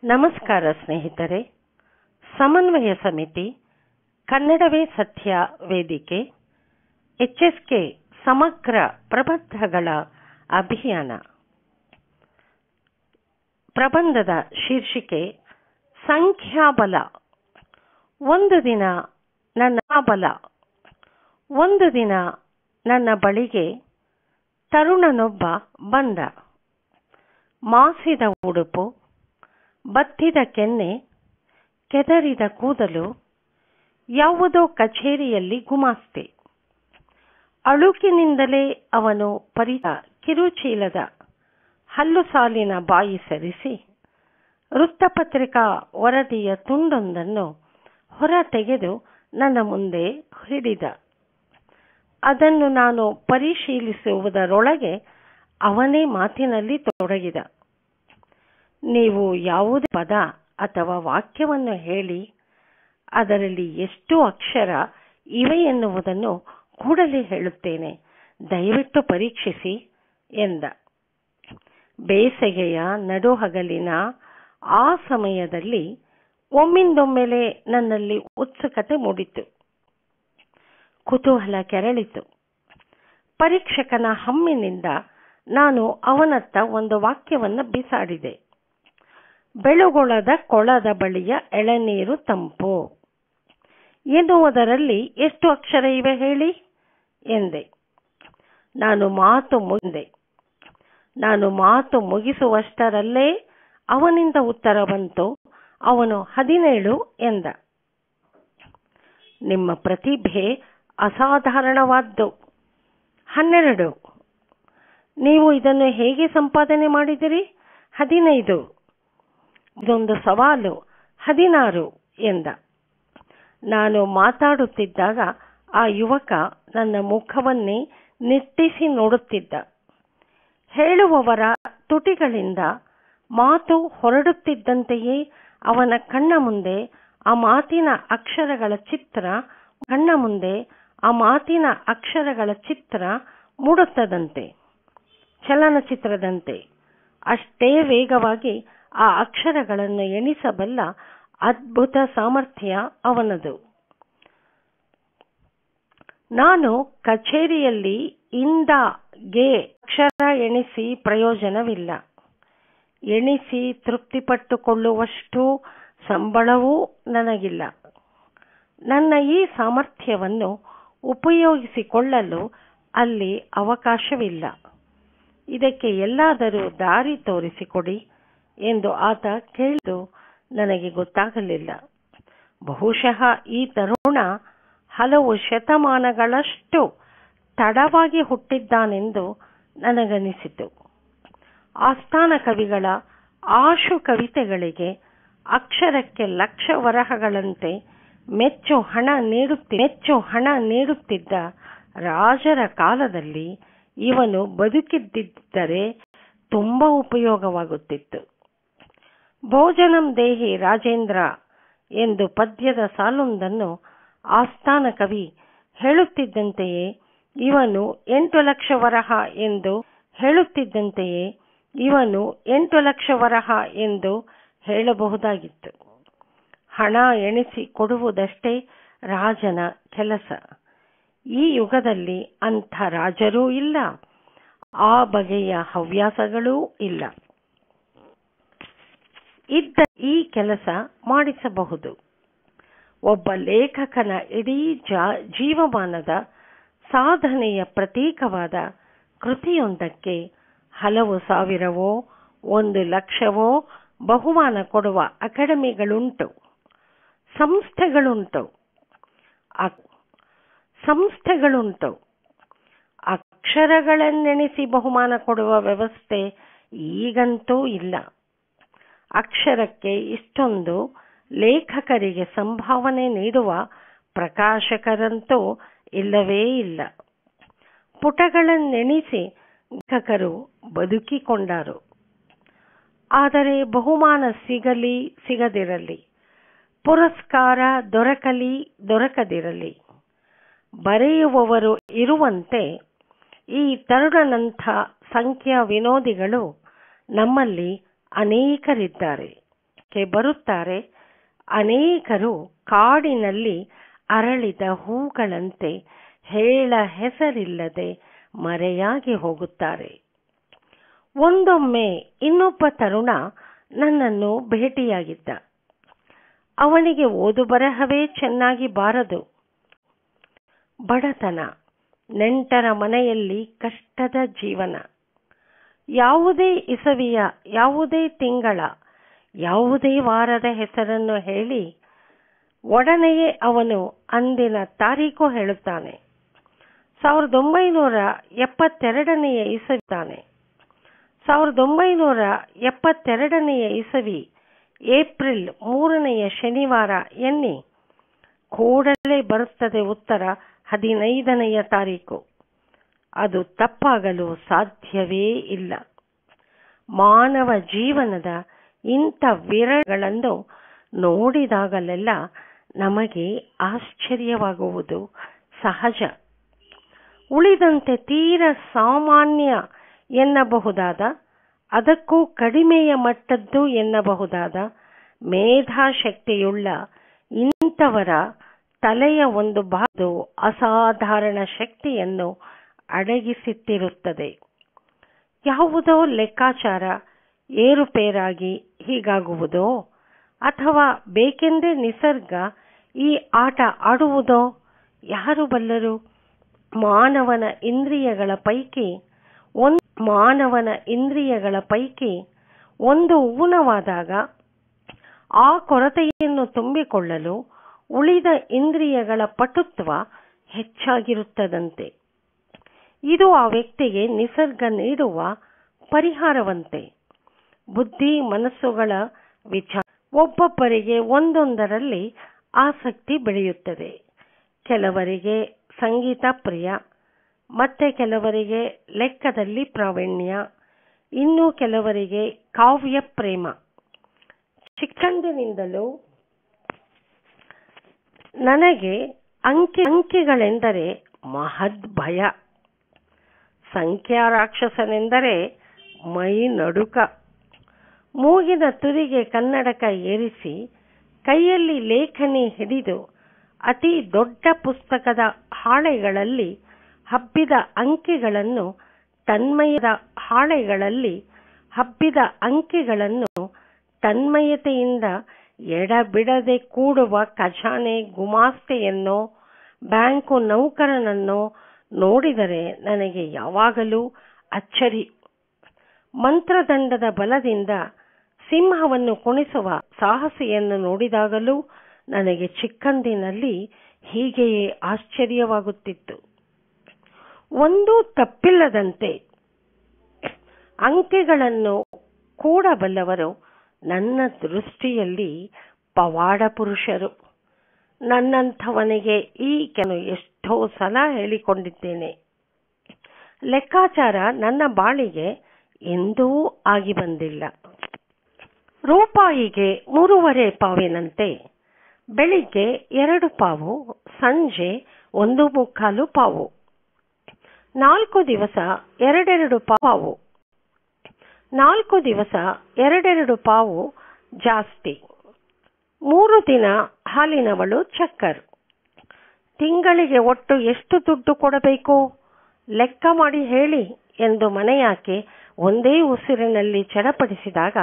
ನಮಸ್ಕಾರ ಸ್ನೇಹಿತರೆ. ಸಮನ್ವಯ ಸಮಿತಿ, ಕನ್ನಡವೇ ಸತ್ಯ ವೇದಿಕೆ, HSK ಸಮಗ್ರ ಪ್ರಬಂಧಗಳ ಅಭಿಯಾನ. ಪ್ರಬಂಧದ ಶೀರ್ಷಿಕೆ ಸಂಖ್ಯಾಬಲ. ಒಂದು ದಿನ ನನ್ನ ಬಳಿಗೆ ತರುಣನೊಬ್ಬ ಬಂದ. ಮಾಸಿದ ಉಡುಪು, ಬತ್ತಿದ ಕೆನ್ನೆ, ಕೆದರಿದ ಕೂದಲು, ಯಾವುದೋ ಕಚೇರಿಯಲ್ಲಿ ಗುಮಾಸ್ತೆ. ಅಳುಕಿನಿಂದಲೇ ಅವನು ಕಿರುಚೀಲದ ಹಲ್ಲು ಸಾಲಿನ ಬಾಯಿ ಸರಿಸಿ ವೃತ್ತಪತ್ರಿಕಾ ವರದಿಯ ತುಂಡೊಂದನ್ನು ಹೊರ ತೆಗೆದು ನನ್ನ ಮುಂದೆ ಹಿಡಿದ. ಅದನ್ನು ನಾನು ಪರಿಶೀಲಿಸುವುದರೊಳಗೆ ಅವನೇ ಮಾತಿನಲ್ಲಿ ತೊಡಗಿದ. ನೀವು ಯಾವುದೇ ಪದ ಅಥವಾ ವಾಕ್ಯವನ್ನು ಹೇಳಿ, ಅದರಲ್ಲಿ ಎಷ್ಟು ಅಕ್ಷರ ಇವೆ ಎನ್ನುವುದನ್ನು ಕೂಡಲೇ ಹೇಳುತ್ತೇನೆ, ದಯವಿಟ್ಟು ಪರೀಕ್ಷಿಸಿ ಎಂದ. ಬೇಸಗೆಯ ನಡುಹಗಲಿನ ಆ ಸಮಯದಲ್ಲಿ ಒಮ್ಮಿಂದೊಮ್ಮೆಲೆ ನನ್ನಲ್ಲಿ ಉತ್ಸುಕತೆ ಮೂಡಿತು. ಕುತೂಹಲ ಕೆರಳಿತು. ಪರೀಕ್ಷಕನ ಹಮ್ಮಿನಿಂದ ನಾನು ಅವನತ್ತ ಒಂದು ವಾಕ್ಯವನ್ನು ಬಿಸಾಡಿದೆ. ಬೆಳುಗೊಳದ ಕೊಳದ ಬಳಿಯ ಎಳನೀರು ತಂಪು ಎನ್ನುವುದರಲ್ಲಿ ಎಷ್ಟು ಅಕ್ಷರ ಇವೆ ಹೇಳಿ ಎಂದೆ. ನಾನು ಮಾತು ಮುಗಿಸುವಷ್ಟರಲ್ಲೇ ಅವನಿಂದ ಉತ್ತರ ಬಂತು. ಅವನು 17 ಎಂದ. ನಿಮ್ಮ ಪ್ರತಿಭೆ ಅಸಾಧಾರಣವಾದ್ದು. 12. ನೀವು ಇದನ್ನು ಹೇಗೆ ಸಂಪಾದನೆ ಮಾಡಿದಿರಿ? 15. ಇದೊಂದು ಸವಾಲು. 16 ಎಂದ. ನಾನು ಮಾತಾಡುತ್ತಿದ್ದಾಗ ಆ ಯುವಕ ನನ್ನ ಮುಖವನ್ನೇ ನಿಟ್ಟಿಸಿ ನೋಡುತ್ತಿದ್ದ. ಹೇಳುವವರ ತುಟಿಗಳಿಂದ ಮಾತು ಹೊರಡುತ್ತಿದ್ದಂತೆಯೇ ಅವನ ಕಣ್ಣ ಮುಂದೆ ಆ ಮಾತಿನ ಅಕ್ಷರಗಳ ಚಿತ್ರ ಮೂಡುತ್ತದಂತೆ, ಚಲನಚಿತ್ರದಂತೆ. ಅಷ್ಟೇ ವೇಗವಾಗಿ ಆ ಅಕ್ಷರಗಳನ್ನು ಎಣಿಸಬಲ್ಲ ಅದ್ಭುತ ಸಾಮರ್ಥ್ಯ ಅವನದು. ನಾನು ಕಚೇರಿಯಲ್ಲಿ ಗೆ ಅಕ್ಷರ ಎಣಿಸಿ ಪ್ರಯೋಜನವಿಲ್ಲ. ಎಣಿಸಿ ತೃಪ್ತಿಪಟ್ಟುಕೊಳ್ಳುವಷ್ಟು ಸಂಬಳವೂ ನನಗಿಲ್ಲ. ನನ್ನ ಈ ಸಾಮರ್ಥ್ಯವನ್ನು ಉಪಯೋಗಿಸಿಕೊಳ್ಳಲು ಅಲ್ಲಿ ಅವಕಾಶವಿಲ್ಲ. ಇದಕ್ಕೆ ಎಲ್ಲಾದರೂ ದಾರಿ ತೋರಿಸಿಕೊಡಿ ಎಂದು ಆತ ಕೇಳಿದ್ದು ನನಗೆ ಗೊತ್ತಾಗಲಿಲ್ಲ. ಬಹುಶಃ ಈ ತರುಣ ಹಲವು ಶತಮಾನಗಳಷ್ಟು ತಡವಾಗಿ ಹುಟ್ಟಿದ್ದಾನೆಂದು ನನಗನಿಸಿತು. ಆಸ್ಥಾನ ಕವಿಗಳ ಆಶು ಕವಿತೆಗಳಿಗೆ ಅಕ್ಷರಕ್ಕೆ ಲಕ್ಷ ವರಹಗಳಂತೆ ಮೆಚ್ಚು ಹಣ ನೀಡುತ್ತಿದ್ದ ರಾಜರ ಕಾಲದಲ್ಲಿ ಇವನು ಬದುಕಿದ್ದರೆ ತುಂಬ ಉಪಯೋಗವಾಗುತ್ತಿತ್ತು. ಭೋಜನಂ ದೇಹಿ ರಾಜೇಂದ್ರ ಎಂದು ಪದ್ಯದ ಸಾಲೊಂದನ್ನು ಆಸ್ಥಾನ ಕವಿ ಹೇಳುತ್ತಿದ್ದಂತೆಯೇ ಇವನು 8 ಲಕ್ಷ ವರಹ ಎಂದು ಹೇಳಬಹುದಾಗಿತ್ತು. ಹಣ ಎಣಿಸಿ ಕೊಡುವುದಷ್ಟೇ ರಾಜನ ಕೆಲಸ. ಈ ಯುಗದಲ್ಲಿ ಅಂಥ ರಾಜರೂ ಇಲ್ಲ, ಆ ಬಗೆಯ ಹವ್ಯಾಸಗಳೂ ಇಲ್ಲ. ಈ ಕೆಲಸ ಮಾಡಿಸಬಹುದು. ಒಬ್ಬ ಲೇಖಕನ ಇಡೀ ಜೀವಮಾನದ ಸಾಧನೆಯ ಪ್ರತೀಕವಾದ ಕೃತಿಯೊಂದಕ್ಕೆ ಹಲವು ಸಾವಿರವೋ 1 ಲಕ್ಷವೋ ಬಹುಮಾನ ಕೊಡುವ ಅಕಾಡೆಮಿಗಳುಂಟು, ಸಂಸ್ಥೆಗಳುಂಟು. ಅಕ್ಷರಗಳನ್ನೆಣಿಸಿ ಬಹುಮಾನ ಕೊಡುವ ವ್ಯವಸ್ಥೆ ಈಗಂತೂ ಇಲ್ಲ. ಅಕ್ಷರಕ್ಕೆ ಇಷ್ಟೊಂದು ಲೇಖಕರಿಗೆ ಸಂಭಾವನೆ ನೀಡುವ ಪ್ರಕಾಶಕರಂತೂ ಇಲ್ಲವೇ ಇಲ್ಲ. ಪುಟಗಳನ್ನೆಣಿಸಿ ಲೇಖಕರು ಬದುಕಿಕೊಂಡರು. ಆದರೆ ಬಹುಮಾನ ಸಿಗದಿರಲಿ, ಪುರಸ್ಕಾರ ದೊರಕದಿರಲಿ, ಬರೆಯುವವರು ಇರುವಂತೆ ಈ ತರುಣನಂಥ ಸಂಖ್ಯಾ ವಿನೋದಿಗಳು ನಮ್ಮಲ್ಲಿ ಅನೇಕರಿದ್ದಾರೆ. ಪ್ರವೇಶಕ್ಕೆ ಬರುತ್ತಾರೆ. ಅನೇಕರು ಕಾಡಿನಲ್ಲಿ ಅರಳಿದ ಹೂಗಳಂತೆ ಹೇಳ ಹೆಸರಿಲ್ಲದೆ ಮರೆಯಾಗಿ ಹೋಗುತ್ತಾರೆ. ಒಂದೊಮ್ಮೆ ಇನ್ನೊಬ್ಬ ತರುಣ ನನ್ನನ್ನು ಭೇಟಿಯಾಗಿದ್ದ. ಅವನಿಗೆ ಓದು ಬರಹವೇ ಚೆನ್ನಾಗಿ ಬಾರದು. ಬಡತನ, ನೆಂಟರ ಮನೆಯಲ್ಲಿ ಕಷ್ಟದ ಜೀವನ. ಯಾವುದೇ ಇಸವಿಯ, ಯಾವುದೇ ತಿಂಗಳ, ಯಾವುದೇ ವಾರದ ಹೆಸರನ್ನು ಹೇಳಿ ಒಡನೆಯೇ ಅವನು ಅಂದಿನ ತಾರೀಖು ಹೇಳುತ್ತಾನೆ. 1972ನೇ ಇಸವಿ. 1972ನೇ ಇಸವಿ ಏಪ್ರಿಲ್ 3ನೇ ಶನಿವಾರ ಎನ್ನಿ. ಕೂಡಲೇ ಬರುತ್ತದೆ ಉತ್ತರ 15ನೇ ತಾರೀಕು. ಅದು ತಪ್ಪಾಗಲು ಸಾಧ್ಯವೇ ಇಲ್ಲ. ಮಾನವ ಜೀವನದ ಇಂಥ ವಿರಳಗಳನ್ನು ನೋಡಿದಾಗಲೆಲ್ಲ ನಮಗೆ ಆಶ್ಚರ್ಯವಾಗುವುದು ಸಹಜ. ಉಳಿದಂತೆ ತೀರ ಸಾಮಾನ್ಯ ಎನ್ನಬಹುದಾದ, ಅದಕ್ಕೂ ಕಡಿಮೆಯ ಮಟ್ಟದ್ದು ಎನ್ನಬಹುದಾದ ಮೇಧಾಶಕ್ತಿಯುಳ್ಳ ಇಂಥವರ ತಲೆಯ ಒಂದು ಭಾಗವು ಅಸಾಧಾರಣ ಶಕ್ತಿಯನ್ನು ಅಡಗಿಸಿಟ್ಟಿರುತ್ತದೆ. ಯಾವುದೋ ಲೆಕ್ಕಾಚಾರ ಏರುಪೇರಾಗಿ ಹೀಗಾಗುವುದೋ ಅಥವಾ ಬೇಕೆಂದೇ ನಿಸರ್ಗ ಈ ಆಟ ಆಡುವುದೋ ಯಾರು ಬಲ್ಲರು? ಮಾನವನ ಇಂದ್ರಿಯಗಳ ಪೈಕಿ ಒಂದು ಊನವಾದಾಗ ಆ ಕೊರತೆಯನ್ನು ತುಂಬಿಕೊಳ್ಳಲು ಉಳಿದ ಇಂದ್ರಿಯಗಳ ಪಟುತ್ವ ಹೆಚ್ಚಾಗಿರುತ್ತದಂತೆ. ಇದು ಆ ವ್ಯಕ್ತಿಗೆ ನಿಸರ್ಗ ನೀಡುವ ಪರಿಹಾರವಂತೆ. ಬುದ್ಧಿ ಮನಸ್ಸುಗಳ ವಿಚಾರ ಒಬ್ಬೊಬ್ಬರಿಗೆ ಒಂದೊಂದರಲ್ಲಿ ಆಸಕ್ತಿ ಬೆಳೆಯುತ್ತದೆ. ಕೆಲವರಿಗೆ ಸಂಗೀತ ಪ್ರಿಯ, ಮತ್ತೆ ಕೆಲವರಿಗೆ ಲೆಕ್ಕದಲ್ಲಿ ಪ್ರಾವೀಣ್ಯ, ಇನ್ನು ಕೆಲವರಿಗೆ ಕಾವ್ಯ ಪ್ರೇಮ. ಚಿಕ್ಕಂದಿನಿಂದಲೂ ನನಗೆ ಅಂಕಿಗಳೆಂದರೆ ಮಹದ್ ಭಯ. ಸಂಖ್ಯಾ ರಾಕ್ಷಸನೆಂದರೆ ಮೈ ನಡುಕ. ಮೂಗಿನ ತುದಿಗೆ ಕನ್ನಡಕ ಏರಿಸಿ ಕೈಯಲ್ಲಿ ಲೇಖನಿ ಹಿಡಿದು ಅತಿ ದೊಡ್ಡ ಪುಸ್ತಕದ ಹಾಳೆಗಳಲ್ಲಿ ಹಬ್ಬಿದ ಅಂಕಿಗಳನ್ನು ತನ್ಮಯತೆಯಿಂದ ಎಡಬಿಡದೆ ಕೂಡುವ ಖಜಾನೆ ಗುಮಾಸ್ತೆಯನ್ನೋ ಬ್ಯಾಂಕು ನೌಕರನನ್ನೋ ನೋಡಿದರೆ ನನಗೆ ಯಾವಾಗಲೂ ಅಚ್ಚರಿ. ಮಂತ್ರದಂಡದ ಬಲದಿಂದ ಸಿಂಹವನ್ನು ಕುಣಿಸುವ ಸಾಹಸಿಯನ್ನು ನೋಡಿದಾಗಲೂ ನನಗೆ ಚಿಕ್ಕಂದಿನಲ್ಲಿ ಹೀಗೆಯೇ ಆಶ್ಚರ್ಯವಾಗುತ್ತಿತ್ತು. ಒಂದೂ ತಪ್ಪಿಲ್ಲದಂತೆ ಅಂಕೆಗಳನ್ನು ಕೂಡಬಲ್ಲವರು ನನ್ನ ದೃಷ್ಟಿಯಲ್ಲಿ ಪವಾಡ ಪುರುಷರು. ನನ್ನಂಥವನಿಗೆ ಈ ಎಷ್ಟೋ ಸಲ ಹೇಳಿಕೊಂಡಿದ್ದೇನೆ. ಲೆಕ್ಕಾಚಾರ ನನ್ನ ಬಾಳಿಗೆ ಎಂದೂ ಆಗಿ ಬಂದಿಲ್ಲ. ರೂಪಾಯಿಗೆ 3.25 ಪಾವಿನಂತೆ ಬೆಳಿಗ್ಗೆ 2 ಪಾವು, ಸಂಜೆ 1.25 ಪಾವು. 4 ದಿವಸ 2 ಪಾವು. 4 ದಿವಸ 2 ಪಾವು ಜಾಸ್ತಿ. 3 ದಿನ ಹಾಲಿನವಳು ಚಕ್ಕರ್. ತಿಂಗಳಿಗೆ ಒಟ್ಟು ಎಷ್ಟು ದುಡ್ಡು ಕೊಡಬೇಕು ಲೆಕ್ಕ ಮಾಡಿ ಹೇಳಿ ಎಂದು ಮನೆಯಾಕೆ ಒಂದೇ ಉಸಿರಿನಲ್ಲಿ ಚಡಪಡಿಸಿದಾಗ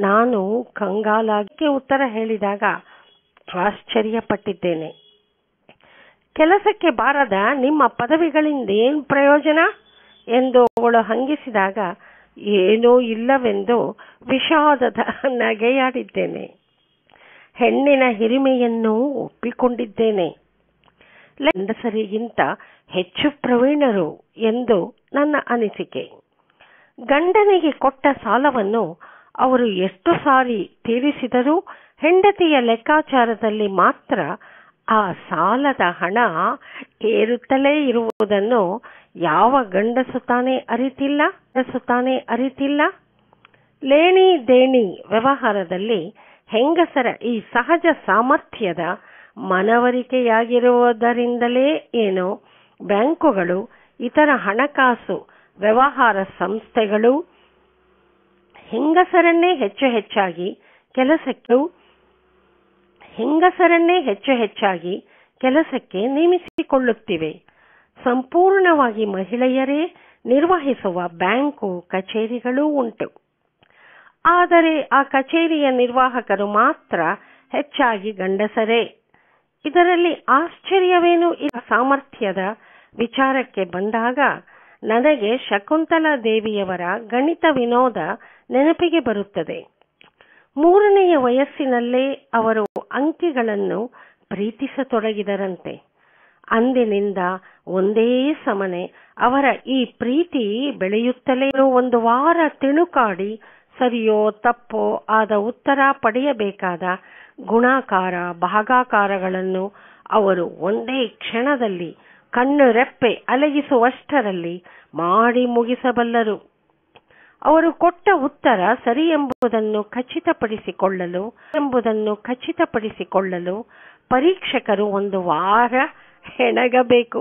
ನಾನು ಕಂಗಾಲಾಗಿ ಉತ್ತರ ಹೇಳಿದಾಗ ಆಶ್ಚರ್ಯಪಟ್ಟಿದ್ದೇನೆ. ಕೆಲಸಕ್ಕೆ ಬಾರದ ನಿಮ್ಮ ಪದವಿಗಳಿಂದ ಏನು ಪ್ರಯೋಜನ ಎಂದು ಅವಳು ಹಂಗಿಸಿದಾಗ ಏನೂ ಇಲ್ಲವೆಂದು ವಿಷಾದದ ನಗೆಯಾಡಿದ್ದೇನೆ. ಹೆಣ್ಣಿನ ಹಿರಿಮೆಯನ್ನು ಒಪ್ಪಿಕೊಂಡಿದ್ದೇನೆ. ಗಂಡಸರಿಗಿಂತ ಹೆಚ್ಚು ಪ್ರವೀಣರು ಎಂದು ನನ್ನ ಅನಿಸಿಕೆ. ಗಂಡನಿಗೆ ಕೊಟ್ಟ ಸಾಲವನ್ನು ಅವರು ಎಷ್ಟು ಸಾರಿ ತೀರಿಸಿದರೂ ಹೆಂಡತಿಯ ಲೆಕ್ಕಾಚಾರದಲ್ಲಿ ಮಾತ್ರ ಆ ಸಾಲದ ಹಣ ಏರುತ್ತಲೇ ಇರುವುದನ್ನು ಯಾವ ಗಂಡಸು ತಾನೇ ಅರಿತಿಲ್ಲ. ಲೇಣಿ ದೇಣಿ ವ್ಯವಹಾರದಲ್ಲಿ ಹೆಂಗಸರ ಈ ಸಹಜ ಸಾಮರ್ಥ್ಯದ ಮನವರಿಕೆಯಾಗಿರುವುದರಿಂದಲೇ ಏನೋ ಬ್ಯಾಂಕುಗಳು, ಇತರ ಹಣಕಾಸು ವ್ಯವಹಾರ ಸಂಸ್ಥೆಗಳು ಹೆಂಗಸರನ್ನೇ ಹೆಚ್ಚಾಗಿ ಕೆಲಸಕ್ಕೆ ಹೆಂಗಸರನ್ನೇ ಹೆಚ್ಚು ಹೆಚ್ಚಾಗಿ ಕೆಲಸಕ್ಕೆ ನೇಮಿಸಿಕೊಳ್ಳುತ್ತಿವೆ. ಸಂಪೂರ್ಣವಾಗಿ ಮಹಿಳೆಯರೇ ನಿರ್ವಹಿಸುವ ಬ್ಯಾಂಕು ಕಚೇರಿಗಳೂ ಉಂಟು. ಆದರೆ ಆ ಕಚೇರಿಯ ನಿರ್ವಾಹಕರು ಮಾತ್ರ ಹೆಚ್ಚಾಗಿ ಗಂಡಸರೇ. ಇದರಲ್ಲಿ ಆಶ್ಚರ್ಯವೇನೂ ಇಲ್ಲ. ಸಾಮರ್ಥ್ಯದ ವಿಚಾರಕ್ಕೆ ಬಂದಾಗ ನನಗೆ ಶಕುಂತಲಾ ದೇವಿಯವರ ಗಣಿತ ವಿನೋದ ನೆನಪಿಗೆ ಬರುತ್ತದೆ. 3ನೆಯ ವಯಸ್ಸಿನಲ್ಲೇ ಅವರು ಅಂಕಿಗಳನ್ನು ಪ್ರೀತಿಸತೊಡಗಿದರಂತೆ. ಅಂದಿನಿಂದ ಒಂದೇ ಸಮನೆ ಅವರ ಈ ಪ್ರೀತಿ ಬೆಳೆಯುತ್ತಲೇ ಒಂದು ವಾರ ತಿಣುಕಾಡಿ ಸರಿಯೋ ತಪ್ಪೋ ಆದ ಉತ್ತರ ಪಡೆಯಬೇಕಾದ ಗುಣಾಕಾರ ಭಾಗಾಕಾರಗಳನ್ನು ಅವರು ಒಂದೇ ಕ್ಷಣದಲ್ಲಿ ಕಣ್ಣು ರೆಪ್ಪೆ ಅಲಗಿಸುವಷ್ಟರಲ್ಲಿ ಮಾಡಿ ಮುಗಿಸಬಲ್ಲರು. ಅವರು ಕೊಟ್ಟ ಉತ್ತರ ಸರಿ ಎಂಬುದನ್ನು ಖಚಿತಪಡಿಸಿಕೊಳ್ಳಲು ಪರೀಕ್ಷಕರು ಒಂದು ವಾರ ಹೆಣಗಬೇಕು.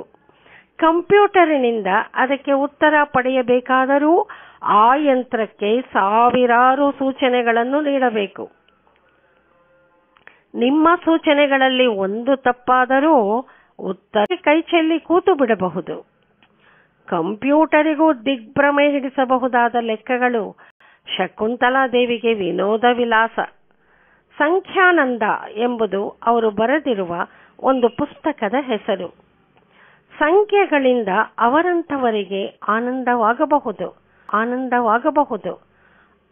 ಕಂಪ್ಯೂಟರಿನಿಂದ ಅದಕ್ಕೆ ಉತ್ತರ ಪಡೆಯಬೇಕಾದರೂ ಆ ಯಂತ್ರಕ್ಕೆ ಸಾವಿರಾರು ಸೂಚನೆಗಳನ್ನು ನೀಡಬೇಕು. ನಿಮ್ಮ ಸೂಚನೆಗಳಲ್ಲಿ ಒಂದು ತಪ್ಪಾದರೂ ಉತ್ತರ ಕೈಚೆಲ್ಲಿ ಕೂತು ಬಿಡಬಹುದು. ಕಂಪ್ಯೂಟರಿಗೂ ದಿಗ್ಭ್ರಮೆ ಹಿಡಿಸಬಹುದಾದ ಲೆಕ್ಕಗಳು ಶಕುಂತಲಾ ದೇವಿಗೆ ವಿನೋದ ವಿಲಾಸ. ಸಂಖ್ಯಾನಂದ ಎಂಬುದು ಅವರು ಬರೆದಿರುವ ಒಂದು ಪುಸ್ತಕದ ಹೆಸರು. ಸಂಖ್ಯೆಗಳಿಂದ ಅವರಂಥವರಿಗೆ ಆನಂದವಾಗಬಹುದು,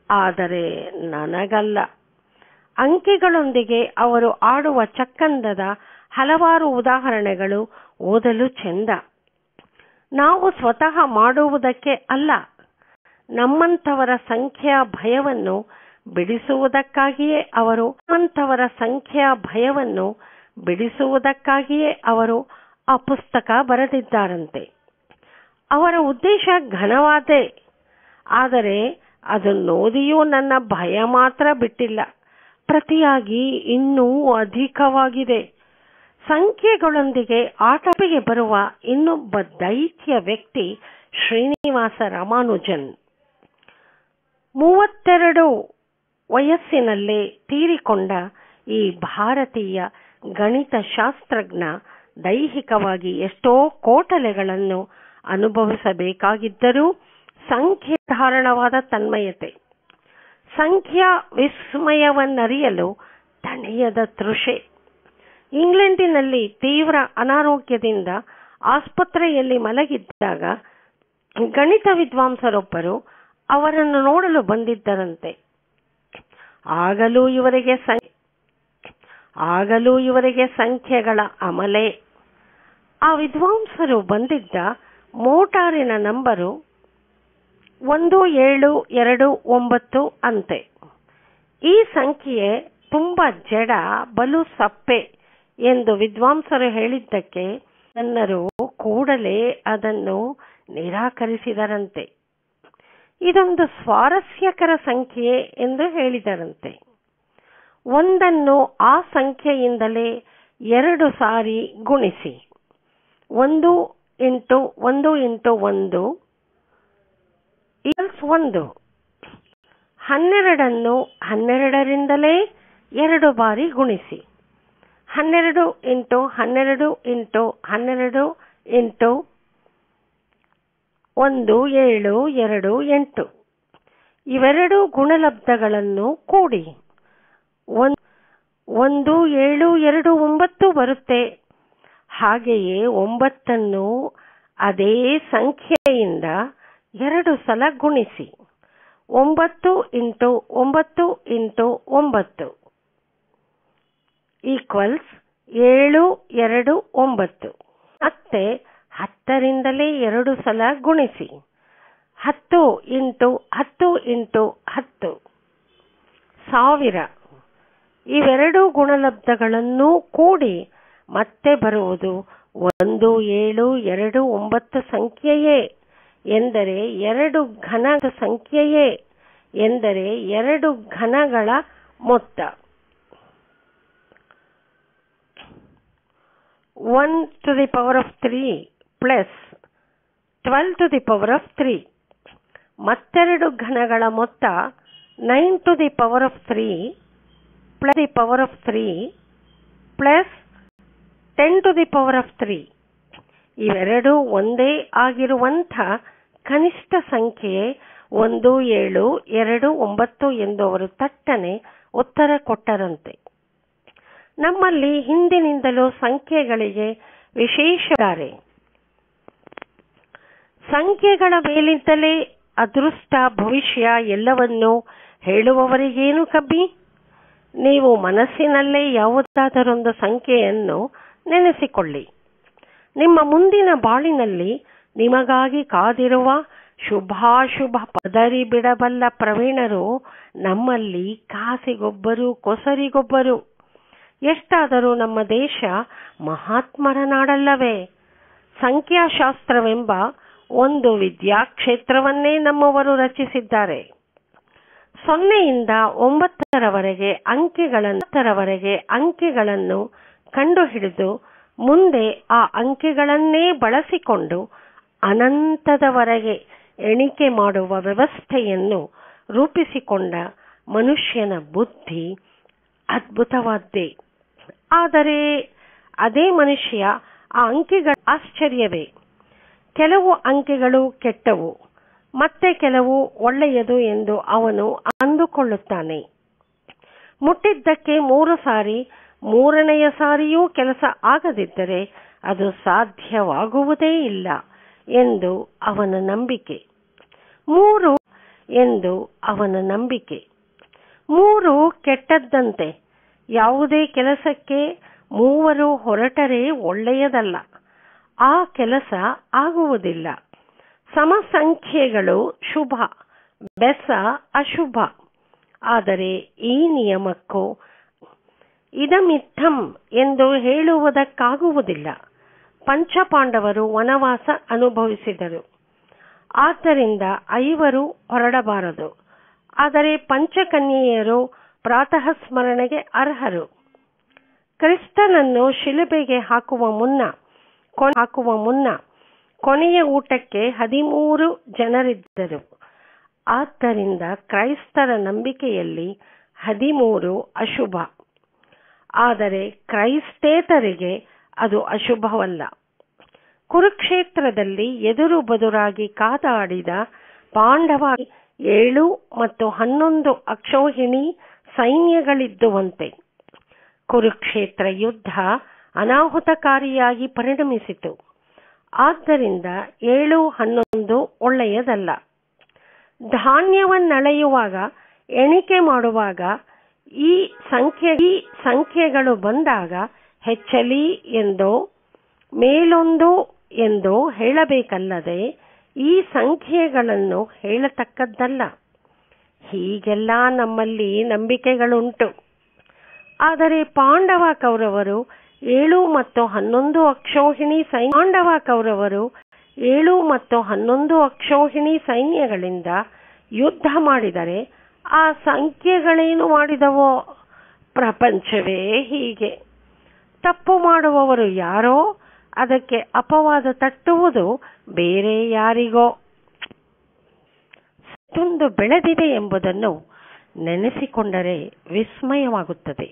ಆದರೆ ನನಗಲ್ಲ. ಅಂಕಿಗಳೊಂದಿಗೆ ಅವರು ಆಡುವ ಚಕ್ಕಂದದ ಹಲವಾರು ಉದಾಹರಣೆಗಳು ಓದಲು ಚೆಂದ. ನಾವು ಸ್ವತಃ ಮಾಡುವುದಕ್ಕೆ ಅಲ್ಲ, ನಮ್ಮಂಥವರ ಸಂಖ್ಯಾ ಭಯವನ್ನು ಬಿಡಿಸುವುದಕ್ಕಾಗಿಯೇ ಅವರು ಆ ಪುಸ್ತಕ ಬರೆದಿದ್ದಾರಂತೆ. ಅವರ ಉದ್ದೇಶ ಘನವಾದೇ, ಆದರೆ ಅದನ್ನೋದಿಯೂ ನನ್ನ ಭಯ ಮಾತ್ರ ಬಿಟ್ಟಿಲ್ಲ. ಪ್ರತಿಯಾಗಿ ಇನ್ನೂ ಅಧಿಕವಾಗಿದೆ. ಸಂಖ್ಯೆಗಳೊಂದಿಗೆ ಆಟಪಿಗೆ ಬರುವ ಇನ್ನೊಬ್ಬ ದೈತ್ಯ ವ್ಯಕ್ತಿ ಶ್ರೀನಿವಾಸ ರಾಮಾನುಜನ್. 32 ವಯಸ್ಸಿನಲ್ಲೇ ತೀರಿಕೊಂಡ ಈ ಭಾರತೀಯ ಗಣಿತಶಾಸ್ತ್ರಜ್ಞ ದೈಹಿಕವಾಗಿ ಎಷ್ಟೋ ಕೋಟಲೆಗಳನ್ನು ಅನುಭವಿಸಬೇಕಾಗಿದ್ದರೂ ಸಂಖ್ಯೆ ಧಾರಣವಾದ ತನ್ಮಯತೆ, ಸಂಖ್ಯಾ ವಿಸ್ಮಯವನ್ನರಿಯಲು ತಣಿಯದ ತೃಷೆ. ಇಂಗ್ಲೆಂಡಿನಲ್ಲಿ ತೀವ್ರ ಅನಾರೋಗ್ಯದಿಂದ ಆಸ್ಪತ್ರೆಯಲ್ಲಿ ಮಲಗಿದ್ದಾಗ ಗಣಿತ ವಿದ್ವಾಂಸರೊಬ್ಬರು ಅವರನ್ನು ನೋಡಲು ಬಂದಿದ್ದರಂತೆ. ಆಗಲೂ ಇವರಿಗೆ ಸಂಖ್ಯೆಗಳ ಅಮಲೆ. ಆ ವಿದ್ವಾಂಸರು ಬಂದಿದ್ದ ಮೋಟಾರಿನ ನಂಬರು 1729 ಅಂತೆ. ಈ ಸಂಖ್ಯೆ ತುಂಬಾ ಜಡ, ಬಲು ಸಪ್ಪೆ ಎಂದು ವಿದ್ವಾಂಸರು ಹೇಳಿದ್ದಕ್ಕೆ ಜನರು ಕೂಡಲೇ ಅದನ್ನು ನಿರಾಕರಿಸಿದರಂತೆ. ಇದೊಂದು ಸ್ವಾರಸ್ಯಕರ ಸಂಖ್ಯೆ ಎಂದು ಹೇಳಿದರಂತೆ. ಒಂದನ್ನು ಆ ಸಂಖ್ಯೆಯಿಂದಲೇ 2 ಸಾರಿ ಗುಣಿಸಿ. 1 × 1 × 1 = 1. 12 12ರಿಂದಲೇ 2 ಬಾರಿ ಗುಣಿಸಿ. 12 × 12 × 12 × 1728. ಇವೆರಡು ಗುಣಲಬ್ಧಗಳನ್ನು ಕೂಡಿ 1729 ಬರುತ್ತೆ. ಹಾಗೆಯೇ 9 ಅದೇ ಸಂಖ್ಯೆಯಿಂದ 2 ಸಲ ಗುಣಿಸಿ. 9 × 9 × 9 = 729. ಮತ್ತೆ 10ರಿಂದಲೇ 2 ಸಲ ಗುಣಿಸಿ. 10 × 10 × 10 1000. ಇವೆರಡು ಗುಣಲಬ್ಧಗಳನ್ನೂ ಕೂಡಿ ಮತ್ತೆ ಬರುವುದು 1729 ಸಂಖ್ಯೆಯೇ ಎಂದರೆ 2 ಘನದ ಸಂಖ್ಯೆಯೇ ಎಂದರೆ 2 ಘನಗಳ ಮೊತ್ತ. 1⁻³ + 12⁻³ ಮತ್ತೆರಡು ಘನಗಳ ಮೊತ್ತ 9⁻³ plus the power of 3 plus 10 to the power of 3. ಇವೆರಡೂ ಒಂದೇ ಆಗಿರುವಂಥ ಕನಿಷ್ಠ ಸಂಖ್ಯೆ 1, 7, 2, 9 ಎಂದು ಅವರು ತಟ್ಟನೆ ಉತ್ತರ ಕೊಟ್ಟರಂತೆ. ನಮ್ಮಲ್ಲಿ ಹಿಂದಿನಿಂದಲೂ ಸಂಖ್ಯೆಗಳಿಗೆ ವಿಶೇಷ ಸಂಖ್ಯೆಗಳ ಮೇಲಿದ್ದಲೇ ಅದೃಷ್ಟ ಭವಿಷ್ಯ ಎಲ್ಲವನ್ನೂ ಹೇಳುವವರಿಗೇನು ಕಮ್ಮಿ? ನೀವು ಮನಸ್ಸಿನಲ್ಲೇ ಯಾವುದಾದರೊಂದು ಸಂಖ್ಯೆಯನ್ನು ನೆನೆಸಿಕೊಳ್ಳಿ. ನಿಮ್ಮ ಮುಂದಿನ ಬಾಳಿನಲ್ಲಿ ನಿಮಗಾಗಿ ಕಾದಿರುವ ಶುಭಾಶುಭ ಪದರಿ ಬಿಡಬಲ್ಲ ಪ್ರವೀಣರು ನಮ್ಮಲ್ಲಿ ಕಾಸಿಗೊಬ್ಬರು ಕೊಸರಿಗೊಬ್ಬರು. ಎಷ್ಟಾದರೂ ನಮ್ಮ ದೇಶ ಮಹಾತ್ಮರ ನಾಡಲ್ಲವೇ? ಸಂಖ್ಯಾಶಾಸ್ತ್ರವೆಂಬ ಒಂದು ವಿದ್ಯಾಕ್ಷೇತ್ರವನ್ನೇ ನಮ್ಮವರು ರಚಿಸಿದ್ದಾರೆ. 0ಯಿಂದ 9ರವರೆಗೆ ಅಂಕೆಗಳನ್ನು ಕಂಡುಹಿಡಿದು ಮುಂದೆ ಆ ಅಂಕೆಗಳನ್ನೇ ಬಳಸಿಕೊಂಡು ಅನಂತದವರೆಗೆ ಎಣಿಕೆ ಮಾಡುವ ವ್ಯವಸ್ಥೆಯನ್ನು ರೂಪಿಸಿಕೊಂಡ ಮನುಷ್ಯನ ಬುದ್ಧಿ ಅದ್ಭುತವಾದ್ದೇ. ಆದರೆ ಅದೇ ಮನುಷ್ಯ ಆ ಅಂಕೆಗಳ ಆಶ್ಚರ್ಯವೇ. ಕೆಲವು ಅಂಕೆಗಳು ಕೆಟ್ಟವು, ಮತ್ತೆ ಕೆಲವು ಒಳ್ಳೆಯದು ಎಂದು ಅವನು ಅಂದುಕೊಳ್ಳುತ್ತಾನೆ. ಮುಟ್ಟಿದ್ದಕ್ಕೆ 3 ಸಾರಿ 3ನೆಯ ಸಾರಿಯೂ ಕೆಲಸ ಆಗದಿದ್ದರೆ ಅದು ಸಾಧ್ಯವಾಗುವುದೇ ಇಲ್ಲ ಎಂದು ಅವನ ನಂಬಿಕೆ. 3 ಕೆಟ್ಟದ್ದಂತೆ. ಯಾವುದೇ ಕೆಲಸಕ್ಕೆ 3 ಹೊರಟರೆ ಒಳ್ಳೆಯದಲ್ಲ, ಆ ಕೆಲಸ ಆಗುವುದಿಲ್ಲ. ಸಮಸಂಖ್ಯೆಗಳು ಶುಭ, ಬೆಸ ಅಶುಭ. ಆದರೆ ಈ ನಿಯಮಕ್ಕೂ ಇದಮಿತ್ತಂ ಎಂದು ಹೇಳುವುದಕ್ಕಾಗುವುದಿಲ್ಲ. ಪಂಚಪಾಂಡವರು ವನವಾಸ ಅನುಭವಿಸಿದರು, ಆದ್ದರಿಂದ 5 ಹೊರಡಬಾರದು. ಆದರೆ ಪಂಚಕನ್ಯೆಯರು ಪ್ರಾತಃ ಸ್ಮರಣೆಗೆ ಅರ್ಹರು. ಕ್ರಿಸ್ತನನ್ನು ಶಿಲುಬೆಗೆ ಹಾಕುವ ಮುನ್ನ ಕೊನೆಯ ಊಟಕ್ಕೆ 13 ಜನರಿದ್ದರು. ಆದ್ದರಿಂದ ಕ್ರೈಸ್ತರ ನಂಬಿಕೆಯಲ್ಲಿ 13 ಅಶುಭ. ಆದರೆ ಕ್ರೈಸ್ತೇತರಿಗೆ ಅದು ಅಶುಭವಲ್ಲ. ಕುರುಕ್ಷೇತ್ರದಲ್ಲಿ ಎದುರು ಬದುರಾಗಿ ಕಾದಾಡಿದ ಪಾಂಡವ 7 ಮತ್ತು 11 ಅಕ್ಷೌಹಿಣಿ ಸೈನ್ಯಗಳಿದ್ದುವಂತೆ. ಕುರುಕ್ಷೇತ್ರ ಯುದ್ಧ ಅನಾಹುತಕಾರಿಯಾಗಿ ಪರಿಣಮಿಸಿತು. ಆದ್ದರಿಂದ 7, 11 ಒಳ್ಳೆಯದಲ್ಲ. ಧಾನ್ಯವನ್ನಳೆಯುವಾಗ ಎಣಿಕೆ ಮಾಡುವಾಗ ಈ ಸಂಖ್ಯೆಗಳು ಬಂದಾಗ ಹೆಚ್ಚಲಿ ಎಂದೋ ಮೇಲೊಂದು ಎಂದೋ ಹೇಳಬೇಕಲ್ಲದೆ ಈ ಸಂಖ್ಯೆಗಳನ್ನು ಹೇಳತಕ್ಕದ್ದಲ್ಲ. ಹೀಗೆಲ್ಲ ನಮ್ಮಲ್ಲಿ ನಂಬಿಕೆಗಳುಂಟು. ಆದರೆ ಪಾಂಡವ ಕೌರವರು 7 ಮತ್ತು 11 ಅಕ್ಷೌಹಿಣಿ ಸೈನ್ಯಗಳಿಂದ ಯುದ್ಧ ಮಾಡಿದರೆ ಆ ಸಂಖ್ಯೆಗಳೇನು ಮಾಡಿದವೋ? ಪ್ರಪಂಚವೇ ಹೀಗೆ. ತಪ್ಪು ಮಾಡುವವರು ಯಾರೋ ಅದಕ್ಕೆ ಅಪವಾದ ತಟ್ಟುವುದು ಬೇರೆ ಯಾರಿಗೋ. ಎಷ್ಟೊಂದು ಬೆಳೆದಿದೆ ಎಂಬುದನ್ನು ನೆನೆಸಿಕೊಂಡರೆ ವಿಸ್ಮಯವಾಗುತ್ತದೆ.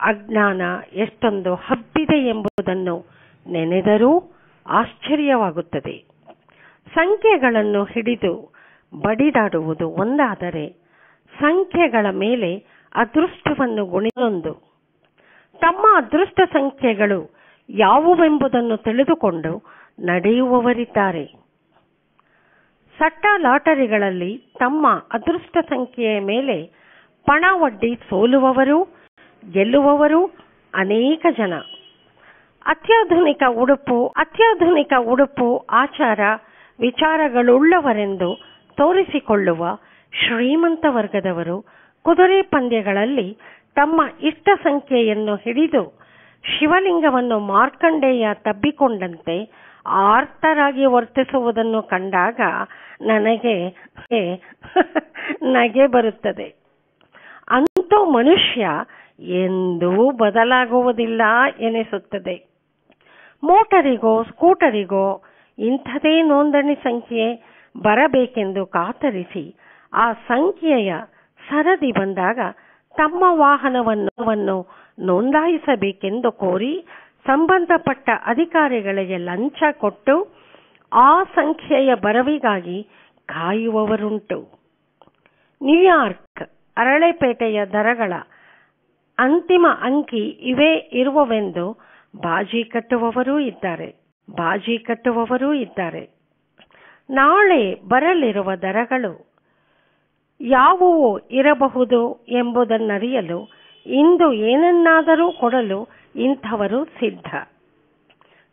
ಅಜ್ಞಾನ ಎಷ್ಟೊಂದು ಹಬ್ಬಿದೆ ಎಂಬುದನ್ನು ನೆನೆದರೂ ಆಶ್ಚರ್ಯವಾಗುತ್ತದೆ. ಸಂಖ್ಯೆಗಳನ್ನು ಹಿಡಿದು ಬಡಿದಾಡುವುದು ಒಂದಾದರೆ, ಸಂಖ್ಯೆಗಳ ಮೇಲೆ ಅದೃಷ್ಟವನ್ನು ಗುಣಿಸೊಂದು. ತಮ್ಮ ಅದೃಷ್ಟ ಸಂಖ್ಯೆಗಳು ಯಾವುವೆಂಬುದನ್ನು ತಿಳಿದುಕೊಂಡು ನಡೆಯುವವರಿದ್ದಾರೆ. ಸಟ್ಟ ಲಾಟರಿಗಳಲ್ಲಿ ತಮ್ಮ ಅದೃಷ್ಟ ಸಂಖ್ಯೆಯ ಮೇಲೆ ಪಣ ಒಡ್ಡಿ ಸೋಲುವವರು ಗೆಲ್ಲುವವರು ಅನೇಕ ಜನ. ಅತ್ಯಾಧುನಿಕ ಉಡುಪು ಆಚಾರ ವಿಚಾರಗಳುಳ್ಳವರೆಂದು ತೋರಿಸಿಕೊಳ್ಳುವ ಶ್ರೀಮಂತ ವರ್ಗದವರು ಕುದುರೆ ಪಂದ್ಯಗಳಲ್ಲಿ ತಮ್ಮ ಇಷ್ಟ ಸಂಖ್ಯೆಯನ್ನು ಹಿಡಿದು ಶಿವಲಿಂಗವನ್ನು ಮಾರ್ಕಂಡೇಯ ತಬ್ಬಿಕೊಂಡಂತೆ ಆರ್ತರಾಗಿ ವರ್ತಿಸುವುದನ್ನು ಕಂಡಾಗ ನನಗೆ ನಗೆ ಬರುತ್ತದೆ. ಅಂತೂ ಮನುಷ್ಯ ಎಂದೂ ಬದಲಾಗುವುದಿಲ್ಲ ಎನಿಸುತ್ತದೆ. ಮೋಟರಿಗೋ ಸ್ಕೂಟರಿಗೋ ಇಂಥದೇ ನೋಂದಣಿ ಸಂಖ್ಯೆ ಬರಬೇಕೆಂದು ಕಾತರಿಸಿ ಆ ಸಂಖ್ಯೆಯ ಸರದಿ ಬಂದಾಗ ತಮ್ಮ ವಾಹನವನ್ನು ನೋಂದಾಯಿಸಬೇಕೆಂದು ಕೋರಿ ಸಂಬಂಧಪಟ್ಟ ಅಧಿಕಾರಿಗಳಿಗೆ ಲಂಚ ಕೊಟ್ಟು ಆ ಸಂಖ್ಯೆಯ ಬರವಿಗಾಗಿ ಕಾಯುವವರುಂಟು. ನ್ಯೂಯಾರ್ಕ್ ಅರಳೆಪೇಟೆಯ ದರಗಳ ಅಂತಿಮ ಅಂಕಿ ಇವೇ ಇರುವವೆಂದು ಬಾಜಿ ಕಟ್ಟುವವರೂ ಇದ್ದಾರೆ. ನಾಳೆ ಬರಲಿರುವ ದರಗಳು ಯಾವುವು ಇರಬಹುದು ಎಂಬುದನ್ನರಿಯಲು ಇಂದು ಏನನ್ನಾದರೂ ಕೊಡಲು ಇಂಥವರು ಸಿದ್ಧ.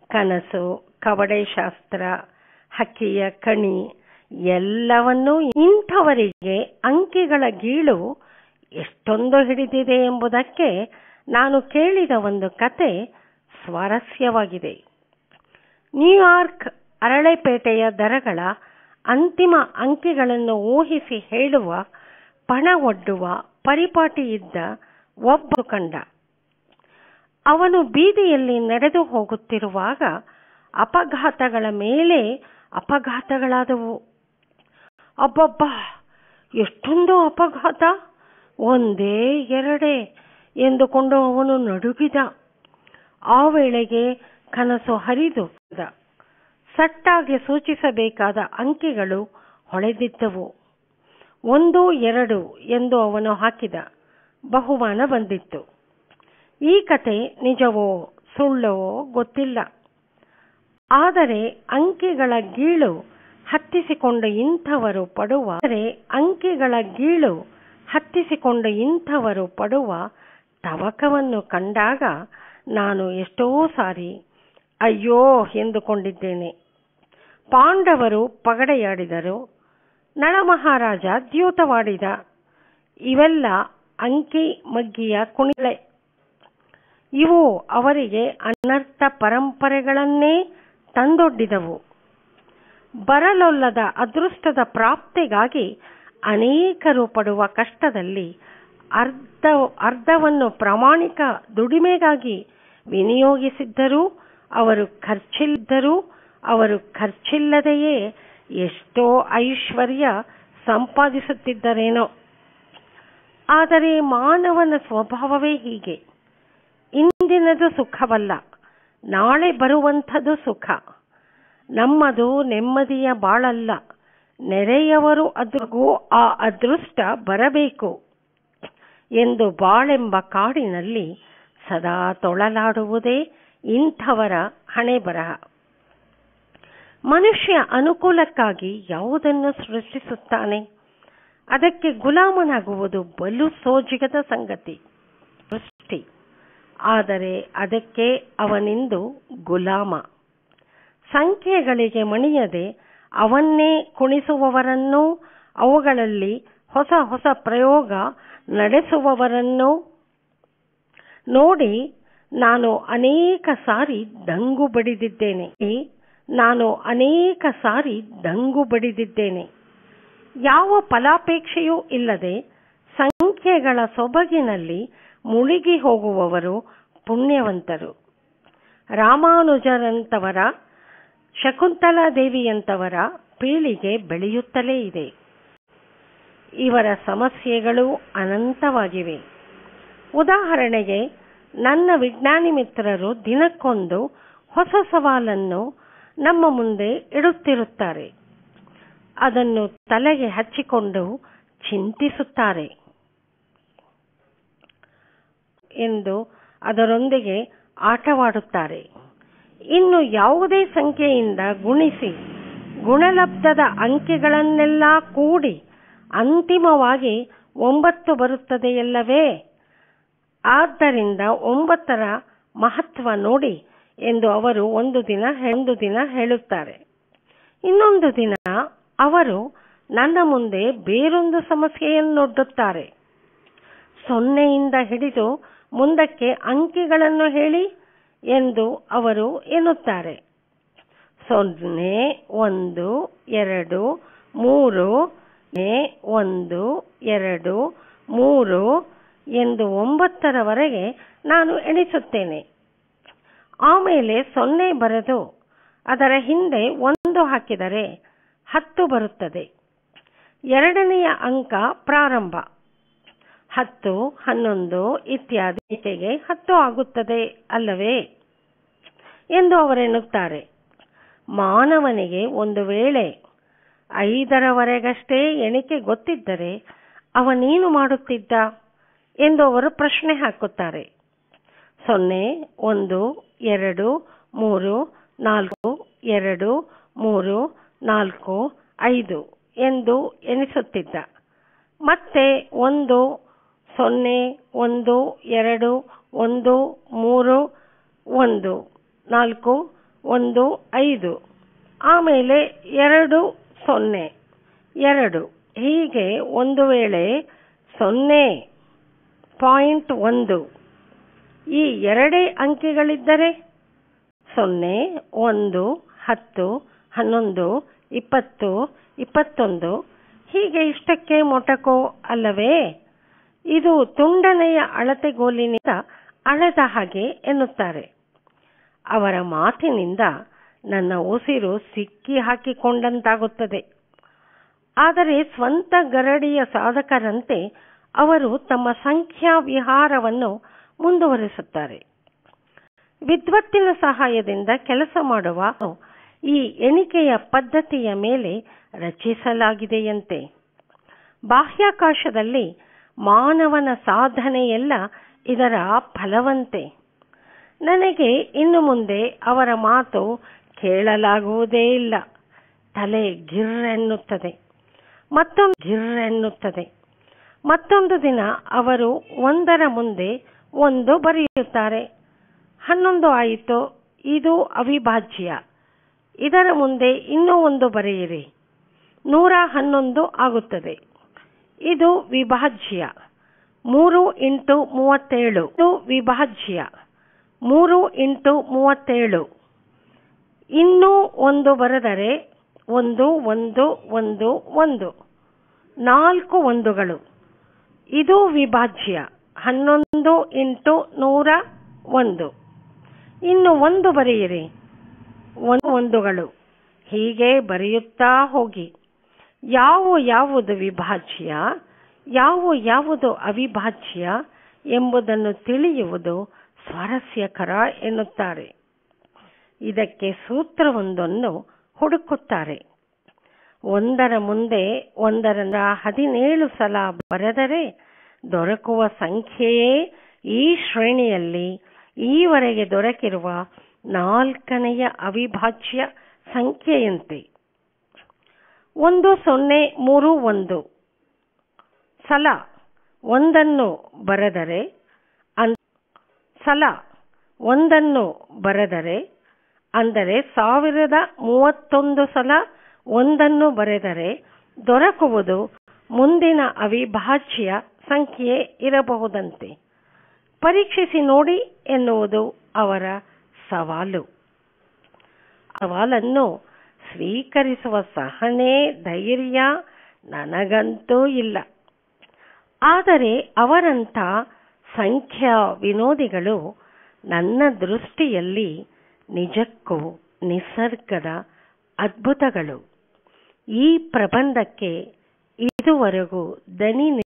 ಕನಸು, ಕವಡೆ ಶಾಸ್ತ್ರ, ಹಕ್ಕಿಯ ಕಣಿ ಎಲ್ಲವನ್ನೂ ಇಂಥವರಿಗೆ ಅಂಕಿಗಳ ಗೀಳು ಎಷ್ಟೊಂದು ಹಿಡಿದಿದೆ ಎಂಬುದಕ್ಕೆ ನಾನು ಕೇಳಿದ ಒಂದು ಕತೆ ಸ್ವಾರಸ್ಯವಾಗಿದೆ. ನ್ಯೂಯಾರ್ಕ್ ಅರಳೆಪೇಟೆಯ ದರಗಳ ಅಂತಿಮ ಅಂಕಿಗಳನ್ನು ಊಹಿಸಿ ಹೇಳುವ ಪಣ ಒಡ್ಡುವ ಪರಿಪಾಟಿ ಇದ್ದ ಒಬ್ಬ ಕಂಡ. ಅವನು ಬೀದಿಯಲ್ಲಿ ನಡೆದು ಹೋಗುತ್ತಿರುವಾಗ ಅಪಘಾತಗಳ ಮೇಲೆ ಅಪಘಾತಗಳಾದವು. ಅಬ್ಬಬ್ಬಾ, ಎಷ್ಟೊಂದು ಅಪಘಾತ! ಒಂದೇ ಎರಡೇ ಎಂದುಕೊಂಡು ಅವನು ನಡುಗಿದ. ಆ ವೇಳೆಗೆ ಕನಸು ಹರಿದು ಸಟ್ಟಾಗಿ ಸೂಚಿಸಬೇಕಾದ ಅಂಕಿಗಳು ಹೊಳೆದಿದ್ದವು. 1, 2 ಎಂದು ಅವನು ಹಾಕಿದ. ಬಹುಮಾನ ಬಂದಿತ್ತು. ಈ ಕತೆ ನಿಜವೋ ಸುಳ್ಳೋ ಗೊತ್ತಿಲ್ಲ. ಆದರೆ ಅಂಕಿಗಳ ಗೀಳು ಹತ್ತಿಸಿಕೊಂಡು ಇಂಥವರು ಪಡುವ ತವಕವನ್ನು ಕಂಡಾಗ ನಾನು ಎಷ್ಟೋ ಸಾರಿ ಅಯ್ಯೋ ಎಂದುಕೊಂಡಿದ್ದೇನೆ. ಪಾಂಡವರು ಪಗಡೆಯಾಡಿದರು, ನಳಮಹಾರಾಜ ದ್ಯೂತವಾಡಿದ. ಇವೆಲ್ಲ ಅಂಕಿ ಮಗ್ಗಿಯ ಕುಣಿಲೆ. ಇವು ಅವರಿಗೆ ಅನರ್ಥ ಪರಂಪರೆಗಳನ್ನೇ ತಂದೊಡ್ಡಿದವು. ಬರಲೊಲ್ಲದ ಅದೃಷ್ಟದ ಪ್ರಾಪ್ತಿಗಾಗಿ ಅನೇಕರು ಪಡುವ ಕಷ್ಟದಲ್ಲಿ ಅರ್ಧವನ್ನು ಪ್ರಾಮಾಣಿಕ ದುಡಿಮೆಗಾಗಿ ವಿನಿಯೋಗಿಸಿದ್ದರೂ ಅವರು ಖರ್ಚಿಲ್ಲದೆಯೇ ಎಷ್ಟೋ ಐಶ್ವರ್ಯ ಸಂಪಾದಿಸುತ್ತಿದ್ದರೇನೋ. ಆದರೆ ಮಾನವನ ಸ್ವಭಾವವೇ ಹೀಗೆ. ಇಂದಿನದು ಸುಖವಲ್ಲ, ನಾಳೆ ಬರುವಂಥದ್ದು ಸುಖ. ನಮ್ಮದು ನೆಮ್ಮದಿಯ ಬಾಳಲ್ಲ. ನೆರೆಯವರು ಅದ್ರಿಗೂ ಆ ಅದೃಷ್ಟ ಬರಬೇಕು ಎಂದು ಬಾಳೆಂಬ ಕಾಡಿನಲ್ಲಿ ಸದಾ ತೊಳಲಾಡುವುದೇ ಇಂಥವರ ಹಣೆಬರಹ. ಮನುಷ್ಯ ಅನುಕೂಲಕ್ಕಾಗಿ ಯಾವುದನ್ನು ಸೃಷ್ಟಿಸುತ್ತಾನೆ, ಅದಕ್ಕೆ ಗುಲಾಮನಾಗುವುದು ಬಲು ಸೋಜಿಗದ ಸಂಗತಿ. ಸೃಷ್ಟಿ, ಆದರೆ ಅದಕ್ಕೆ ಅವನಿಂದು ಗುಲಾಮ. ಸಂಖ್ಯೆಗಳಿಗೆ ಮಣಿಯದೆ ಅವನ್ನೇ ಕುಣಿಸುವವರನ್ನೂ ಅವುಗಳಲ್ಲಿ ಹೊಸ ಹೊಸ ಪ್ರಯೋಗ ನಡೆಸುವವರನ್ನೂ ನೋಡಿ ನಾನು ಅನೇಕ ಸಾರಿ ದಂಗು ಬಡಿದಿದ್ದೇನೆ. ಯಾವ ಫಲಾಪೇಕ್ಷೆಯೂ ಇಲ್ಲದೆ ಸಂಖ್ಯೆಗಳ ಸೊಬಗಿನಲ್ಲಿ ಮುಳುಗಿ ಹೋಗುವವರು ಪುಣ್ಯವಂತರು. ರಾಮಾನುಜರಂತವರ, ಶಕುಂತಲಾದೇವಿಯಂತವರ ಪೀಳಿಗೆ ಬೆಳೆಯುತ್ತಲೇ ಇದೆ. ಇವರ ಸಮಸ್ಯೆಗಳು ಅನಂತವಾಗಿವೆ. ಉದಾಹರಣೆಗೆ, ನನ್ನ ವಿಜ್ಞಾನಿ ಮಿತ್ರರು ದಿನಕ್ಕೊಂದು ಹೊಸ ಸವಾಲನ್ನು ನಮ್ಮ ಮುಂದೆ ಇಡುತ್ತಿರುತ್ತಾರೆ. ಅದನ್ನು ತಲೆಗೆ ಹಚ್ಚಿಕೊಂಡು ಚಿಂತಿಸುತ್ತಾರೆ ಎಂದು ಅದರೊಂದಿಗೆ ಆಟವಾಡುತ್ತಾರೆ. ಇನ್ನು ಯಾವುದೇ ಸಂಖ್ಯೆಯಿಂದ ಗುಣಿಸಿ ಗುಣಲಬ್ಧದ ಅಂಕಿಗಳನ್ನೆಲ್ಲ ಕೂಡಿ ಅಂತಿಮವಾಗಿ 9 ಬರುತ್ತದೆಯಲ್ಲವೇ, ಆದ್ದರಿಂದ 9ರ ಮಹತ್ವ ನೋಡಿ ಎಂದು ಅವರು ಒಂದು ದಿನ ಹೇಳುತ್ತಾರೆ. ಇನ್ನೊಂದು ದಿನ ಅವರು ನನ್ನ ಮುಂದೆ ಬೇರೊಂದು ಸಮಸ್ಯೆಯನ್ನೊಡ್ಡುತ್ತಾರೆ. 0ಯಿಂದ ಹಿಡಿದು ಮುಂದಕ್ಕೆ ಅಂಕಿಗಳನ್ನು ಹೇಳಿ ಎಂದು ಅವರು ಎನ್ನುತ್ತಾರೆ. 0, 1, 2, 3, 1, 2, 3 ಎಂದು 9ರವರೆಗೆ ನಾನು ಎಣಿಸುತ್ತೇನೆ. ಆಮೇಲೆ 0 ಬರೆದು ಅದರ ಹಿಂದೆ 1 ಹಾಕಿದರೆ 10 ಬರುತ್ತದೆ. 2ನೆಯ ಅಂಕ ಪ್ರಾರಂಭ. 10, 11 ಇತ್ಯಾದಿ ಎಣಿಕೆಗೆ 10 ಆಗುತ್ತದೆ ಅಲ್ಲವೇ ಎಂದು ಅವರೆನ್ನುತ್ತಾರೆ. ಮಾನವನಿಗೆ ಒಂದು ವೇಳೆ 5ರವರೆಗಷ್ಟೇ ಎಣಿಕೆ ಗೊತ್ತಿದ್ದರೆ ಅವನೇನು ಮಾಡುತ್ತಿದ್ದ ಎಂದು ಅವರು ಪ್ರಶ್ನೆ ಹಾಕುತ್ತಾರೆ. 0, 1, 2, 3, 4, 2, 3, 4, 5 ಎಂದು ಎಣಿಸುತ್ತಿದ್ದ. ಮತ್ತೆ 1, 0, 1, 2, 1, 3, 1, 4, 1, 5 ಆಮೇಲೆ 2, 0, 2 ಹೀಗೆ ಒಂದು ವೇಳೆ 0.1 ಈ ಎರಡೇ ಅಂಕಿಗಳಿದ್ದರೆ 0, 1, 10, 11, 20, 21 ಹೀಗೆ ಇಷ್ಟಕ್ಕೆ ಮೊಟಕು ಅಲ್ಲವೇ? ಇದು ತುಂಡನೆಯ ಅಳತೆಗೋಲಿನಿಂದ ಅಳೆದ ಹಾಗೆ ಎನ್ನುತ್ತಾರೆ. ಅವರ ಮಾತಿನಿಂದ ನನ್ನ ಉಸಿರು ಸಿಕ್ಕಿ ಹಾಕಿಕೊಂಡಂತಾಗುತ್ತದೆ. ಆದರೆ ಸ್ವಂತ ಗರಡಿಯ ಸಾಧಕರಂತೆ ಅವರು ತಮ್ಮ ಸಂಖ್ಯಾ ವಿಹಾರವನ್ನು ಮುಂದುವರಿಸುತ್ತಾರೆ. ವಿದ್ವತ್ತಿನ ಸಹಾಯದಿಂದ ಕೆಲಸ ಮಾಡುವ ಈ ಎಣಿಕೆಯ ಪದ್ಧತಿಯ ಮೇಲೆ ರಚಿಸಲಾಗಿದೆಯಂತೆ. ಬಾಹ್ಯಾಕಾಶದಲ್ಲಿ ಮಾನವನ ಸಾಧನೆಯೆಲ್ಲ ಇದರ ಫಲವಂತೆ. ನನಗೆ ಇನ್ನು ಮುಂದೆ ಅವರ ಮಾತು ಕೇಳಲಾಗುವುದೇ ಇಲ್ಲ. ತಲೆ ಗಿರ್ರೆನ್ನುತ್ತದೆ, ಮತ್ತೊಂದು ದಿನ ಅವರು ಒಂದರ ಮುಂದೆ ಒಂದು ಬರೆಯುತ್ತಾರೆ. 11 ಆಯಿತು, ಇದು ಅವಿಭಾಜ್ಯ. ಇದರ ಮುಂದೆ ಇನ್ನೂ ಒಂದು ಬರೆಯಿರಿ, 111 ಆಗುತ್ತದೆ. ಇದು ವಿಭಾಜ್ಯ. 3 × 37 ಇದು ವಿಭಾಜ್ಯ. 3 × 37 ಇನ್ನೂ ಒಂದು ಬರೆದರೆ 1 1 1 1 4 ಒಂದುಗಳು. ಇದು ವಿಭಾಜ್ಯ. 11 × 101 ಇನ್ನು ಒಂದು ಬರೆಯಿರಿ, 1 ಒಂದುಗಳು. ಹೀಗೆ ಬರೆಯುತ್ತಾ ಹೋಗಿ. ಯಾವುದು ವಿಭಾಜ್ಯ, ಯಾವುದು ಅವಿಭಾಜ್ಯ ಎಂಬುದನ್ನು ತಿಳಿಯುವುದು ಸ್ವಾರಸ್ಯಕರ ಎನ್ನುತ್ತಾರೆ. ಇದಕ್ಕೆ ಸೂತ್ರವೊಂದನ್ನು ಹುಡುಕುತ್ತಾರೆ. ಒಂದರ ಮುಂದೆ 17 ಸಲ ಬರೆದರೆ ದೊರಕುವ ಸಂಖ್ಯೆಯೇ ಈ ಶ್ರೇಣಿಯಲ್ಲಿ ಈವರೆಗೆ ದೊರಕಿರುವ 4ನೆಯ ಅವಿಭಾಜ್ಯ ಸಂಖ್ಯೆಯಂತೆ. 1031 ಸಲ ಒಂದನ್ನು ಬರೆದರೆ ಅಂದರೆ 1031 ಸಲ ಒಂದನ್ನು ಬರೆದರೆ ದೊರಕುವುದು ಮುಂದಿನ ಅವಿಭಾಜ್ಯ ಸಂಖ್ಯೆ ಇರಬಹುದಂತೆ. ಪರೀಕ್ಷಿಸಿ ನೋಡಿ ಎನ್ನುವುದು ಅವರ ಸವಾಲು. ಸವಾಲನ್ನು ಸ್ವೀಕರಿಸುವ ಸಹನೆ, ಧೈರ್ಯ ನನಗಂತೂ ಇಲ್ಲ. ಆದರೆ ಅವರಂಥ ಸಂಖ್ಯಾ ವಿನೋದಿಗಳು ನನ್ನ ದೃಷ್ಟಿಯಲ್ಲಿ ನಿಜಕ್ಕೂ ನಿಸರ್ಗದ ಅದ್ಭುತಗಳು. ಈ ಪ್ರಬಂಧಕ್ಕೆ ಇದುವರೆಗೂ ದನಿ